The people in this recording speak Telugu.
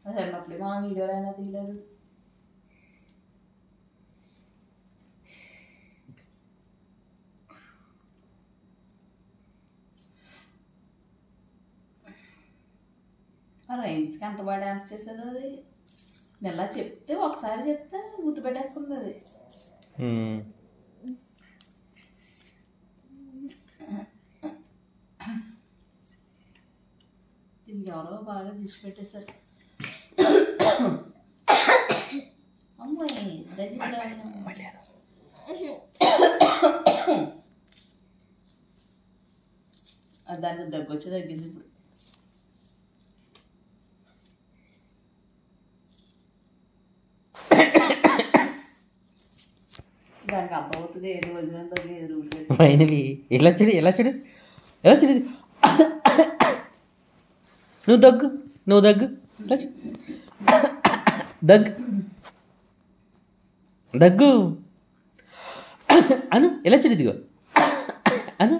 చిన్నప్పుడు మా వీడియోలో అయినా తీయలేదు. రైమ్స్కి ఎంత బాగా డాన్స్ చేసేది అది. నెల చెప్తే ఒకసారి చెప్తే గుర్తుపెట్టేసుకుంది అది. దీనికి ఎవరో బాగా తీసి పెట్టేశారు. అమ్మాయి దానికి దగ్గొచ్చి తగ్గింది ఇప్పుడు. దానికి అర్థమవుతుంది ఏది వదిలిన తగ్గి ఏది ఊడిపెట్టి మైనవి ఎలా చూడు ఎలా చూడు ఎలా చూడు. నువ్వు దగ్గు నువ్వు దగ్గు దగ్గు దగ్గు అను ఎలా చూడు ఇదిగో అను